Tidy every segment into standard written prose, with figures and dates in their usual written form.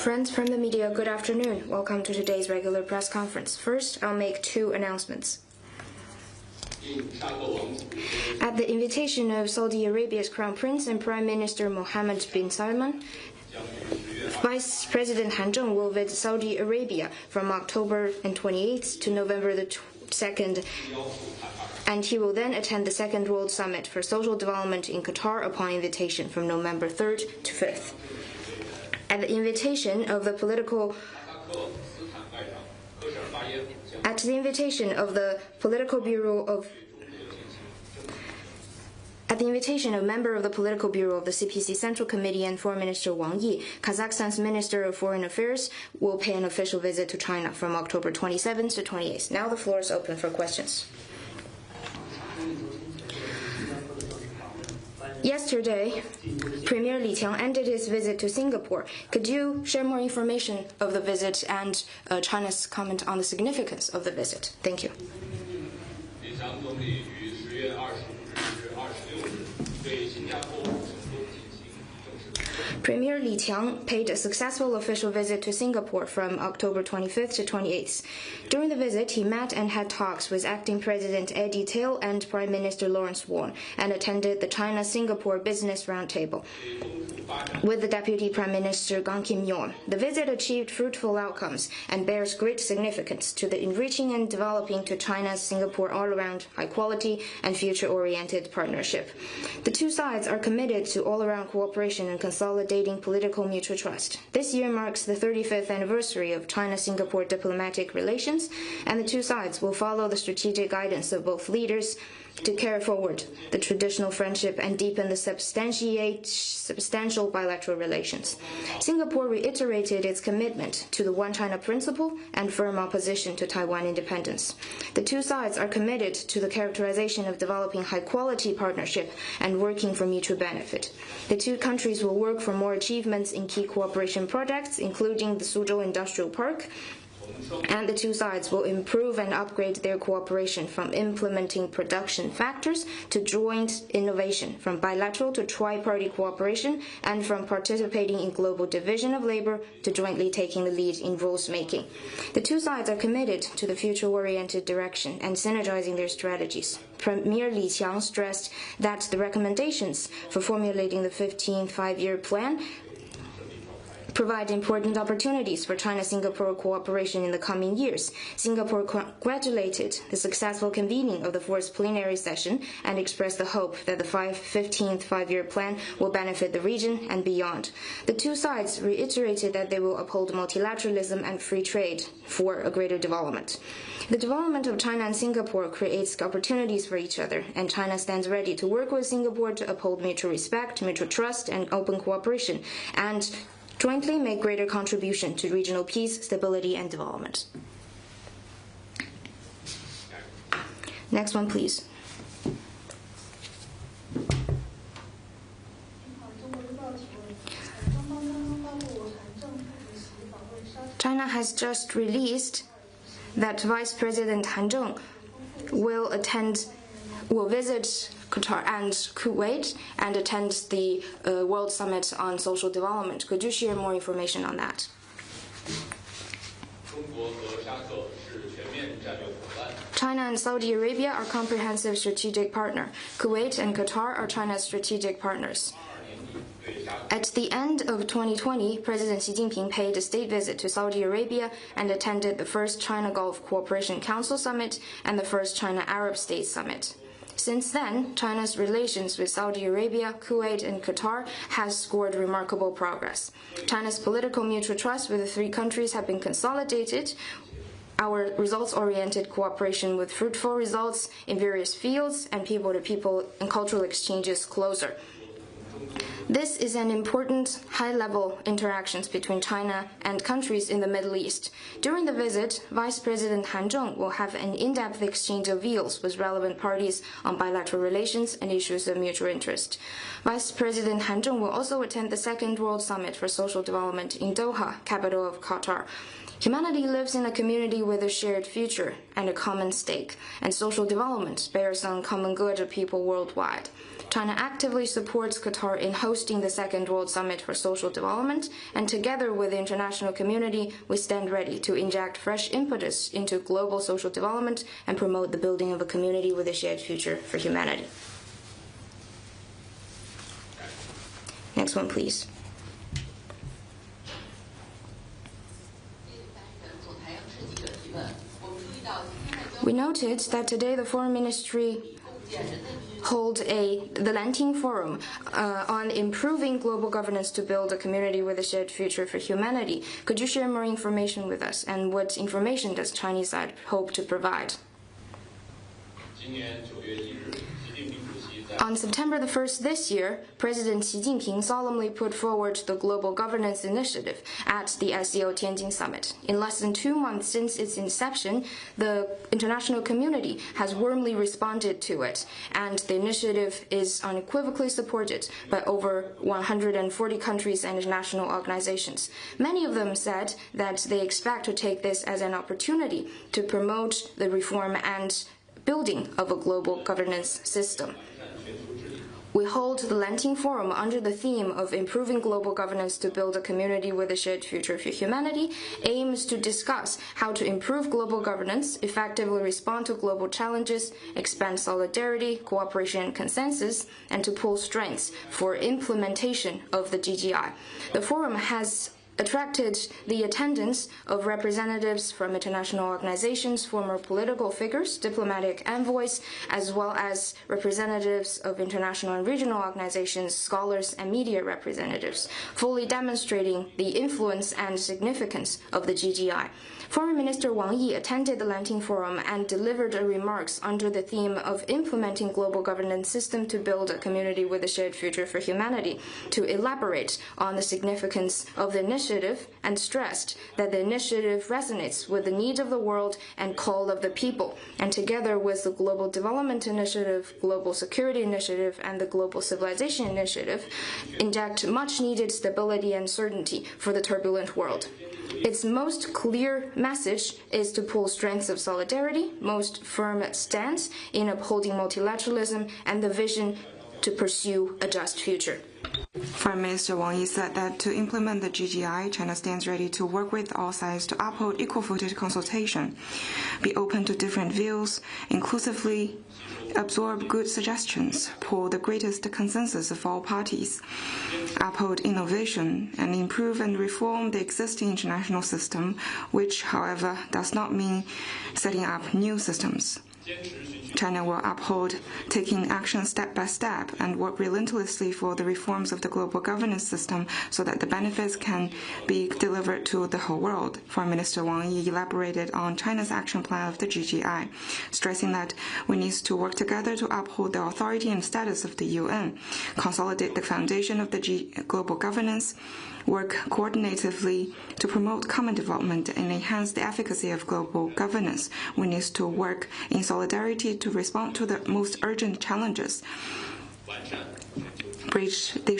Friends from the media, good afternoon. Welcome to today's regular press conference. First, I'll make two announcements. At the invitation of Saudi Arabia's Crown Prince and Prime Minister Mohammed bin Salman, Vice President Han Zheng will visit Saudi Arabia from October 28th to November 2nd, and he will then attend the Second World Summit for Social Development in Qatar upon invitation from November 3rd to 5th. At the invitation of the political member of the Political Bureau of the CPC Central Committee and Foreign Minister Wang Yi, Kazakhstan's Minister of Foreign Affairs will pay an official visit to China from October 27th to 28th. Now the floor is open for questions. Yesterday, Premier Li Qiang ended his visit to Singapore. Could you share more information of the visit and China's comment on the significance of the visit? Thank you. Premier Li Qiang paid a successful official visit to Singapore from October 25th to 28th. During the visit, he met and had talks with Acting President Eddie Till and Prime Minister Lawrence Wong and attended the China-Singapore Business Roundtable with the Deputy Prime Minister Gan Kim-yong. The visit achieved fruitful outcomes and bears great significance to the enriching and developing to China-Singapore all-around high-quality and future-oriented partnership. The two sides are committed to all-around cooperation and consolidating political mutual trust. This year marks the 35th anniversary of China-Singapore diplomatic relations, and the two sides will follow the strategic guidance of both leaders to carry forward the traditional friendship and deepen the substantial bilateral relations. Singapore reiterated its commitment to the One China principle and firm opposition to Taiwan independence. The two sides are committed to the characterization of developing high-quality partnership and working for mutual benefit. The two countries will work for more achievements in key cooperation projects, including the Suzhou Industrial Park, and the two sides will improve and upgrade their cooperation from implementing production factors to joint innovation, from bilateral to tri-party cooperation, and from participating in global division of labor to jointly taking the lead in rules making. The two sides are committed to the future-oriented direction and synergizing their strategies. Premier Li Qiang stressed that the recommendations for formulating the 15th five-year plan provide important opportunities for China-Singapore cooperation in the coming years. Singapore congratulated the successful convening of the fourth plenary session and expressed the hope that the 15th five-year plan will benefit the region and beyond. The two sides reiterated that they will uphold multilateralism and free trade for a greater development. The development of China and Singapore creates opportunities for each other, and China stands ready to work with Singapore to uphold mutual respect, mutual trust, and open cooperation, and jointly make greater contribution to regional peace, stability, and development. Next one, please. China has just released that Vice President Han Zheng will visit Qatar and Kuwait and attend the World Summit on Social Development. Could you share more information on that? China and Saudi Arabia are comprehensive strategic partners. Kuwait and Qatar are China's strategic partners. At the end of 2020, President Xi Jinping paid a state visit to Saudi Arabia and attended the first China-Gulf Cooperation Council Summit and the first China-Arab States Summit. Since then, China's relations with Saudi Arabia, Kuwait, and Qatar has scored remarkable progress. China's political mutual trust with the three countries have been consolidated. Our results-oriented cooperation with fruitful results in various fields and people-to-people and cultural exchanges closer. This is an important high-level interactions between China and countries in the Middle East. During the visit, Vice President Han Zheng will have an in-depth exchange of views with relevant parties on bilateral relations and issues of mutual interest. Vice President Han Zheng will also attend the Second World Summit for Social Development in Doha, capital of Qatar. Humanity lives in a community with a shared future. and a common stake, and social development bears on common good of people worldwide. China actively supports Qatar in hosting the Second World Summit for Social Development, and together with the international community, we stand ready to inject fresh impetus into global social development and promote the building of a community with a shared future for humanity. Next one, please. We noted that today the Foreign Ministry hold the Lanting Forum on improving global governance to build a community with a shared future for humanity. Could you share more information with us, and what information does Chinese side hope to provide? On September the 1st this year, President Xi Jinping solemnly put forward the Global Governance Initiative at the SCO Tianjin Summit. In less than 2 months since its inception, the international community has warmly responded to it, and the initiative is unequivocally supported by over 140 countries and international organizations. Many of them said that they expect to take this as an opportunity to promote the reform and building of a global governance system. We hold the Lanting Forum under the theme of improving global governance to build a community with a shared future for humanity, aims to discuss how to improve global governance, effectively respond to global challenges, expand solidarity, cooperation, and consensus, and to pull strengths for implementation of the GGI. The forum has attracted the attendance of representatives from international organizations, former political figures, diplomatic envoys, as well as representatives of international and regional organizations, scholars, and media representatives, fully demonstrating the influence and significance of the GGI. Foreign Minister Wang Yi attended the Lanting Forum and delivered remarks under the theme of implementing global governance system to build a community with a shared future for humanity, to elaborate on the significance of the initiative and stressed that the initiative resonates with the needs of the world and call of the people, and together with the Global Development Initiative, Global Security Initiative, and the Global Civilization Initiative, inject much-needed stability and certainty for the turbulent world. Its most clear message is to pull strengths of solidarity, most firm stance in upholding multilateralism, and the vision to pursue a just future. Foreign Minister Wang Yi said that to implement the GGI, China stands ready to work with all sides to uphold equal-footed consultation, be open to different views, inclusively absorb good suggestions, pull the greatest consensus of all parties, uphold innovation, and improve and reform the existing international system, which, however, does not mean setting up new systems. China will uphold taking action step by step and work relentlessly for the reforms of the global governance system so that the benefits can be delivered to the whole world. Foreign Minister Wang Yi elaborated on China's action plan of the GGI, stressing that we need to work together to uphold the authority and status of the UN, consolidate the foundation of the global governance, work coordinatively to promote common development and enhance the efficacy of global governance. We need to work in solidarity to respond to the most urgent challenges, bridge the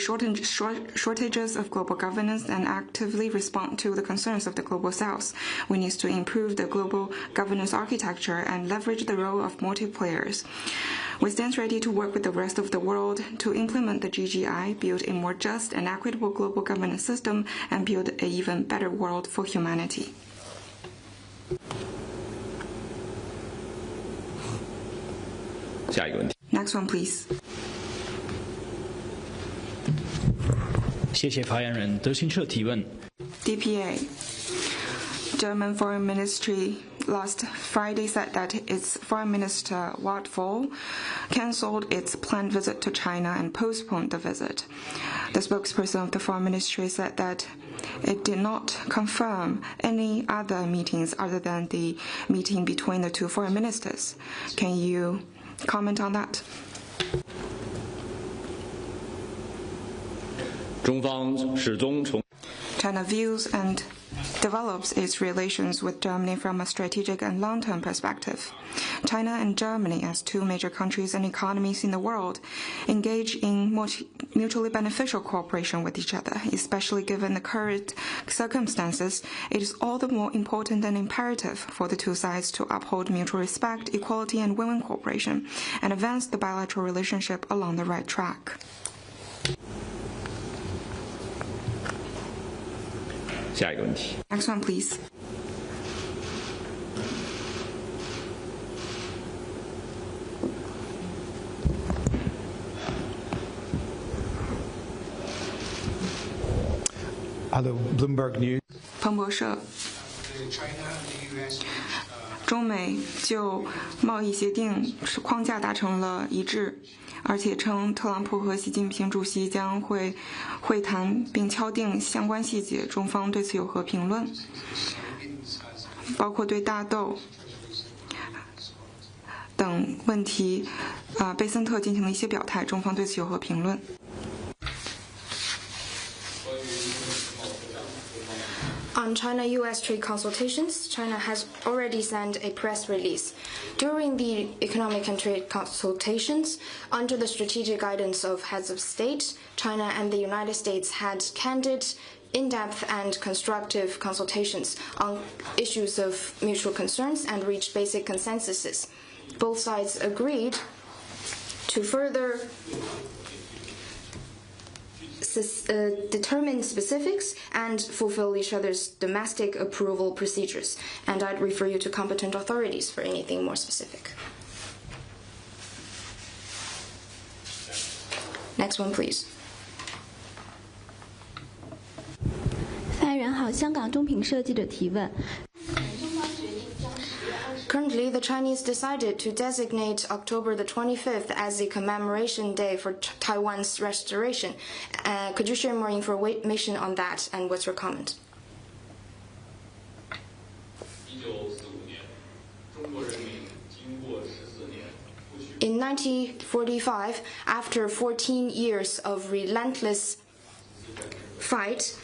shortages of global governance, and actively respond to the concerns of the global south. We need to improve the global governance architecture and leverage the role of multi-players. We stand ready to work with the rest of the world to implement the GGI, build a more just and equitable global governance system, and build an even better world for humanity. Next one, please. 谢谢发言人德新社提问。 DPA. German Foreign Ministry last Friday said that its Foreign Minister Wattfall cancelled its planned visit to China and postponed the visit. The spokesperson of the Foreign Ministry said that it did not confirm any other meetings other than the meeting between the two foreign ministers. Can you comment on that? 中方始终从 China views and develops its relations with Germany from a strategic and long-term perspective. China and Germany, as two major countries and economies in the world, engage in mutually beneficial cooperation with each other. Especially given the current circumstances, it is all the more important and imperative for the two sides to uphold mutual respect, equality, and win-win cooperation, and advance the bilateral relationship along the right track. 下一个问题。 Next one, please. Hello, Bloomberg News. 彭博社。中美就贸易协定框架达成了一致，而且称特朗普和习近平主席将会会谈并敲定相关细节，中方对此有何评论？包括对大豆等问题，贝森特进行了一些表态，中方对此有何评论？ On China-US trade consultations, China has already sent a press release. During the economic and trade consultations, under the strategic guidance of heads of state, China and the United States had candid, in-depth and constructive consultations on issues of mutual concerns and reached basic consensuses. Both sides agreed to further determine specifics and fulfill each other's domestic approval procedures. And I'd refer you to competent authorities for anything more specific. Next one, please. 发言人好，香港中评社记者提问。 Currently, the Chinese decided to designate October the 25th as a commemoration day for Taiwan's restoration. Could you share more information on that, and what's your comment? In 1945, after 14 years of relentless fight,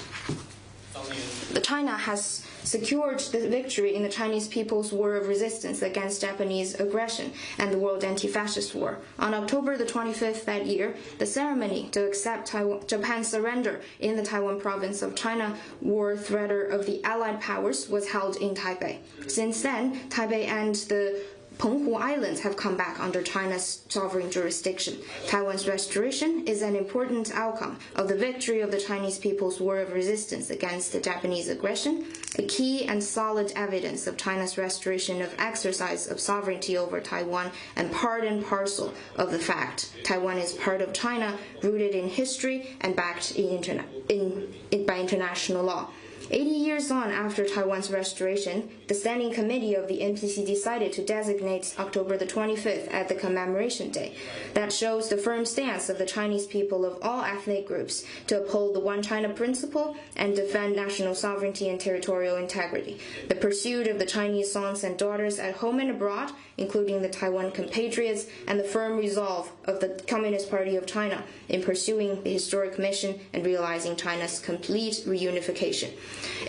China has secured the victory in the Chinese People's War of Resistance against Japanese aggression and the World Anti-Fascist War. On October the 25th that year, the ceremony to accept Japan's surrender in the Taiwan province of China, war threater of the Allied powers, was held in Taipei. Since then, Taipei and the Penghu Islands have come back under China's sovereign jurisdiction. Taiwan's restoration is an important outcome of the victory of the Chinese People's War of Resistance against the Japanese aggression, a key and solid evidence of China's restoration of exercise of sovereignty over Taiwan, and part and parcel of the fact Taiwan is part of China, rooted in history and backed by international law. 80 years on after Taiwan's restoration, the Standing Committee of the NPC decided to designate October the 25th as the commemoration day. That shows the firm stance of the Chinese people of all ethnic groups to uphold the One China principle and defend national sovereignty and territorial integrity. The pursuit of the Chinese sons and daughters at home and abroad, including the Taiwan compatriots, and the firm resolve of the Communist Party of China in pursuing the historic mission and realizing China's complete reunification.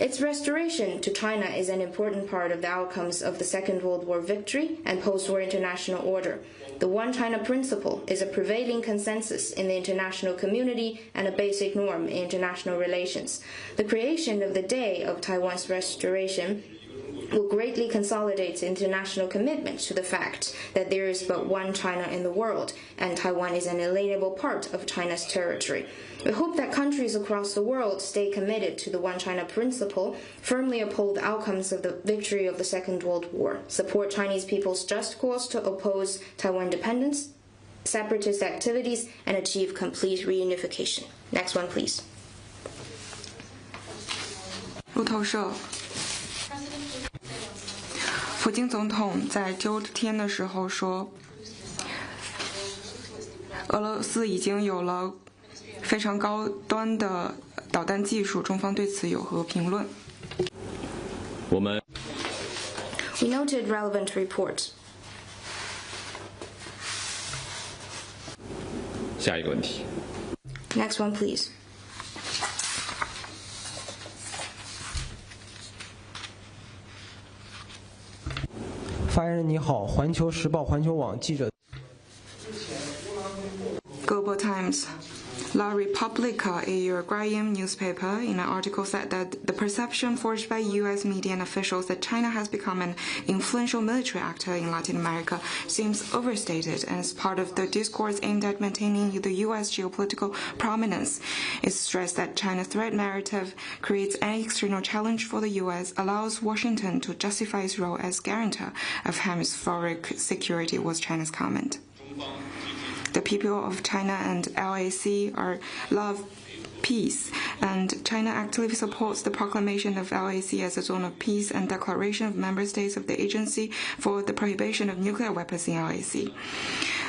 Its restoration to China is an important part of the outcomes of the Second World War victory and post-war international order. The One China principle is a prevailing consensus in the international community and a basic norm in international relations. The creation of the Day of Taiwan's restoration will greatly consolidate international commitment to the fact that there is but one China in the world, and Taiwan is an inalienable part of China's territory. We hope that countries across the world stay committed to the One China principle, firmly uphold the outcomes of the victory of the Second World War, support Chinese people's just cause to oppose Taiwan independence, separatist activities, and achieve complete reunification. Next one, please. 路透社。普京总统在周天的时候说，俄罗斯已经有了非常高端的导弹技术，中方对此有何评论？ We noted relevant reports. 下一个问题。 Next one, please. 发言人你好，环球时报环球网记者。Global Times. La Repubblica, a Uruguayan newspaper, in an article said that the perception forged by U.S. media and officials that China has become an influential military actor in Latin America seems overstated and is part of the discourse aimed at maintaining the U.S. geopolitical prominence. It stressed that China's threat narrative creates an external challenge for the U.S., allows Washington to justify its role as guarantor of hemispheric security, was China's comment. The people of China and LAC love peace, and China actively supports the proclamation of LAC as a zone of peace and declaration of member states of the Agency for the Prohibition of Nuclear Weapons in LAC.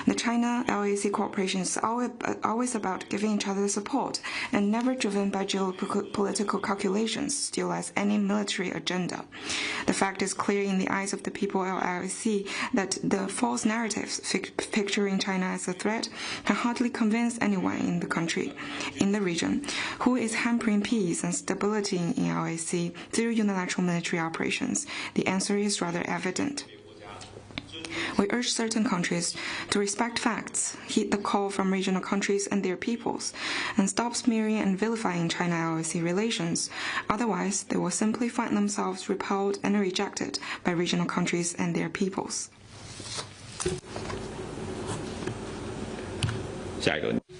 The China-LAC cooperation is always about giving each other support and never driven by geopolitical calculations, still as any military agenda. The fact is clear in the eyes of the people of LAC that the false narratives picturing China as a threat can hardly convince anyone in the region, who is hampering peace and stability in LAC through unilateral military operations. The answer is rather evident. We urge certain countries to respect facts, heed the call from regional countries and their peoples, and stop smearing and vilifying China-LAC relations. Otherwise, they will simply find themselves repelled and rejected by regional countries and their peoples.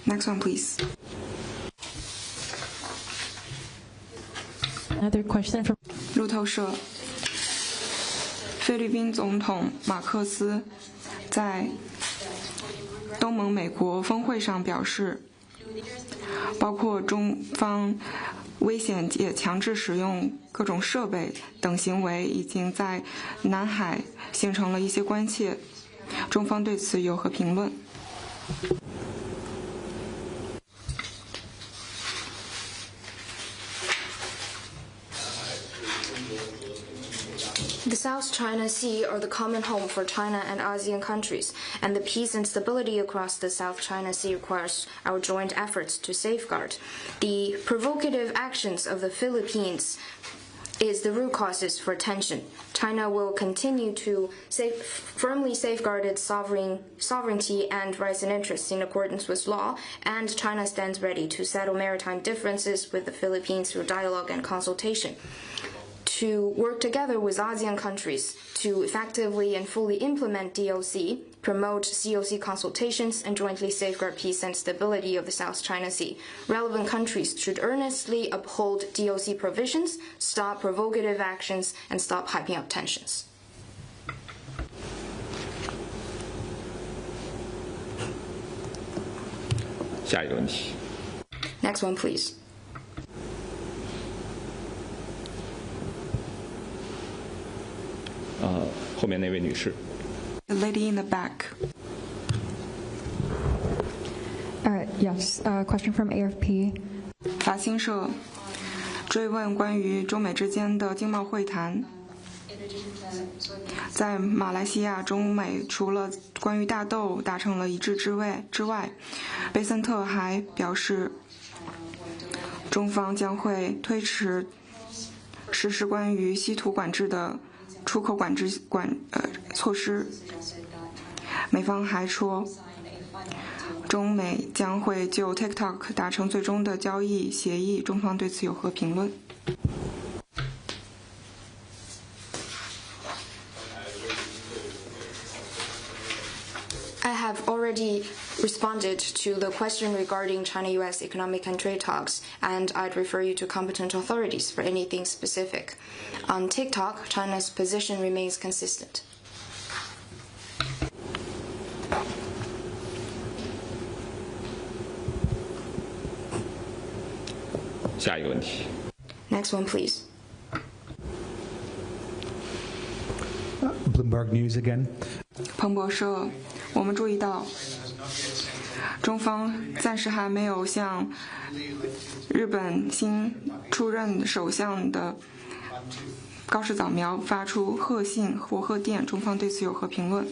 Next one, please. Another question from 路透社。菲律宾总统马克思在东盟美国峰会上表示，包括中方危险且强制使用各种设备等行为已经在南海形成了一些关切，中方对此有何评论？ The South China Sea are the common home for China and ASEAN countries, and the peace and stability across the South China Sea requires our joint efforts to safeguard. The provocative actions of the Philippines is the root causes for tension. China will continue to firmly safeguard its sovereignty and rights and interests in accordance with law, and China stands ready to settle maritime differences with the Philippines through dialogue and consultation. To work together with ASEAN countries to effectively and fully implement DOC, promote COC consultations, and jointly safeguard peace and stability of the South China Sea. Relevant countries should earnestly uphold DOC provisions, stop provocative actions, and stop hyping up tensions. Next one, please. The lady in the back. Yes, question from AFP. 法新社追问关于中美之间的经贸会谈。在马来西亚，中美除了关于大豆达成了一致之外，贝森特还表示，中方将会推迟实施关于稀土管制的出口措施。美方还说，中美将会就 TikTok 达成最终的交易协议，中方对此有何评论？ I have already responded to the question regarding China-US economic and trade talks, and I'd refer you to competent authorities for anything specific. On TikTok, China's position remains consistent. Next one, please. Bloomberg News again. 彭博社，我们注意到，中方暂时还没有向日本新出任首相的高市早苗发出贺信或贺电，中方对此有何评论？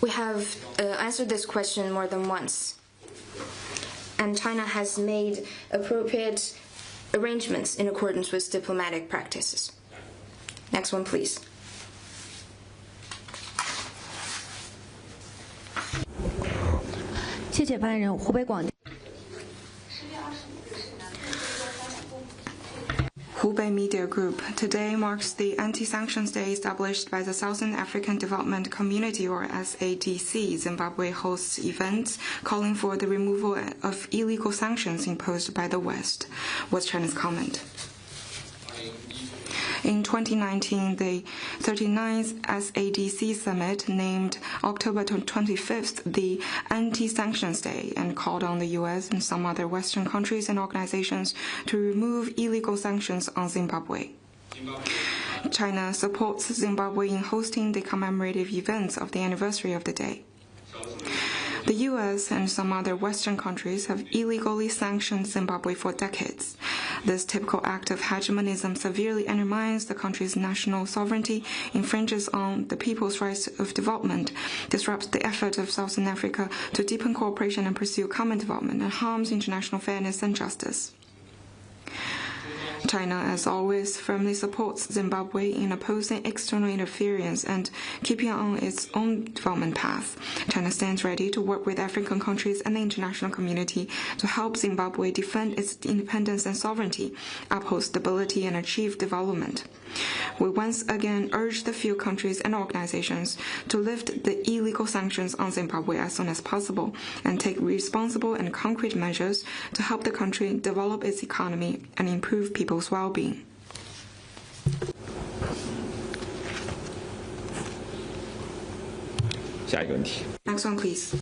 We have answered this question more than once, and China has made appropriate arrangements in accordance with diplomatic practices. Next one, please. 谢谢发言人。湖北广电。Hubei Media Group. Today marks the Anti-Sanctions Day established by the Southern African Development Community, or SADC. Zimbabwe hosts events calling for the removal of illegal sanctions imposed by the West. What's China's comment? In 2019, the 39th SADC Summit named October 25th the Anti-Sanctions Day and called on the U.S. and some other Western countries and organizations to remove illegal sanctions on Zimbabwe. China supports Zimbabwe in hosting the commemorative events of the anniversary of the day. The U.S. and some other Western countries have illegally sanctioned Zimbabwe for decades. This typical act of hegemonism severely undermines the country's national sovereignty, infringes on the people's rights of development, disrupts the effort of Southern Africa to deepen cooperation and pursue common development, and harms international fairness and justice. China, as always, firmly supports Zimbabwe in opposing external interference and keeping on its own development path. China stands ready to work with African countries and the international community to help Zimbabwe defend its independence and sovereignty, uphold stability, and achieve development. We once again urge the few countries and organizations to lift the illegal sanctions on Zimbabwe as soon as possible and take responsible and concrete measures to help the country develop its economy and improve people's well-being. Next one, please.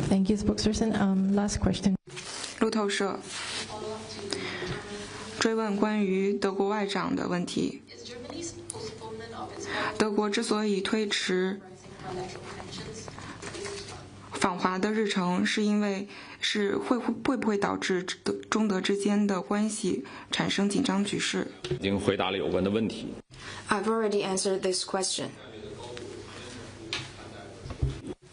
Thank you, spokesperson. Last question. 路透社追问关于德国外长的问题。德国之所以推迟访华的日程，是因为会不会导致中德之间的关系产生紧张局势？已经回答了有关的问题。 I've already answered this question.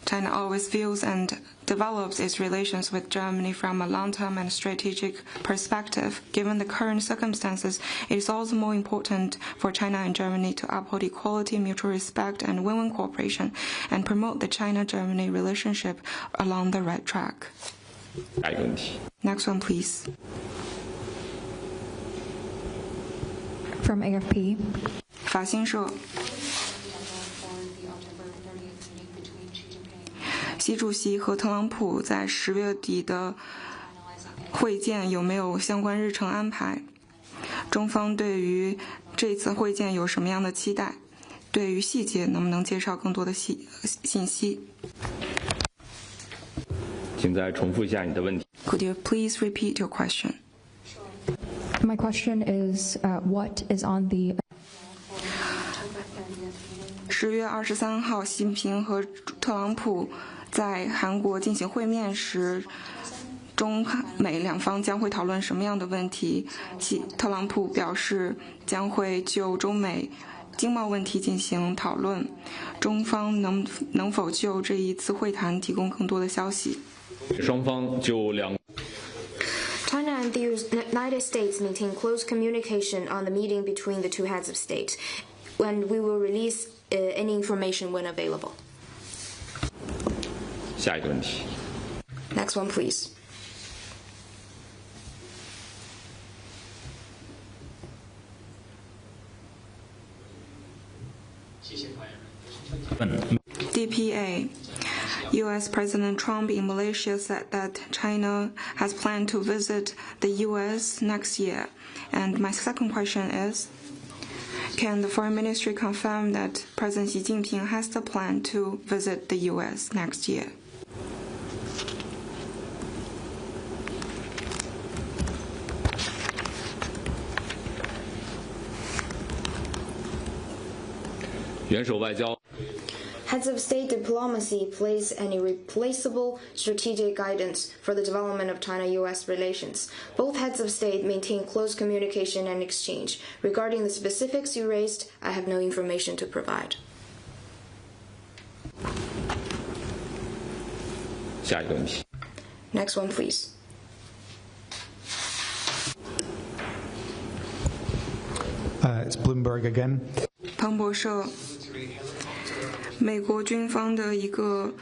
China always views and develops its relations with Germany from a long-term and strategic perspective. Given the current circumstances, it is also more important for China and Germany to uphold equality, mutual respect, and win-win cooperation, and promote the China-Germany relationship along the right track. 下一个问题。 Next one, please. From AFP. 法新社。 习主席和特朗普在10月底的会见有没有相关日程安排？中方对于这次会见有什么样的期待？对于细节能不能介绍更多的信息？请再重复一下你的问题。 Could you please repeat your question? My question is, what is on the 10月23号，习近平和特朗普在韩国进行会面时，中美两方将会讨论什么样的问题？特朗普表示将会就中美经贸问题进行讨论，中方能否就这一次会谈提供更多的消息？双方就两。 China and the United States maintain close communication on the meeting between the two heads of state, and we will release any information when available. 下一个问题。 Next one, please. DPA. U.S. President Trump in Malaysia said that China has planned to visit the U.S. next year. And my second question is, can the Foreign Ministry confirm that President Xi Jinping has the plan to visit the U.S. next year? Heads of state diplomacy plays an irreplaceable strategic guidance for the development of China-U.S. relations. Both heads of state maintain close communication and exchange. Regarding the specifics you raised, I have no information to provide. 下一个问题。 Next one, please. It's Bloomberg again. 彭博社，美国军方的一个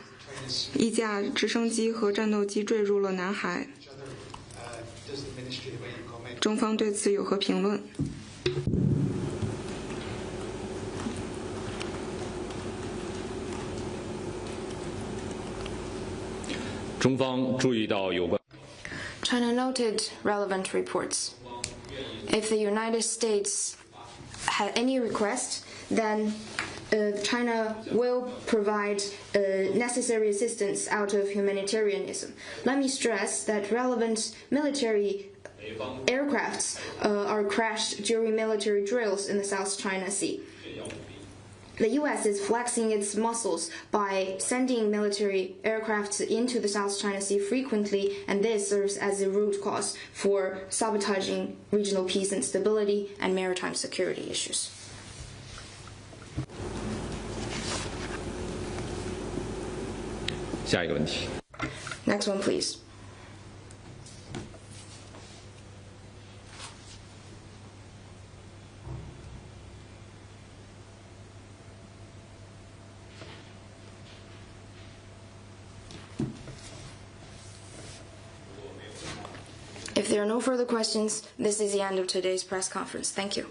一架直升机和战斗机坠入了南海。中方对此有何评论？中方注意到有关。 China noted relevant reports. If the United States had any request, then China will provide necessary assistance out of humanitarianism. Let me stress that relevant military aircrafts are crashed during military drills in the South China Sea. The U.S. is flexing its muscles by sending military aircraft into the South China Sea frequently, and this serves as a root cause for sabotaging regional peace and stability and maritime security issues. Next one, please. If there are no further questions, this is the end of today's press conference. Thank you.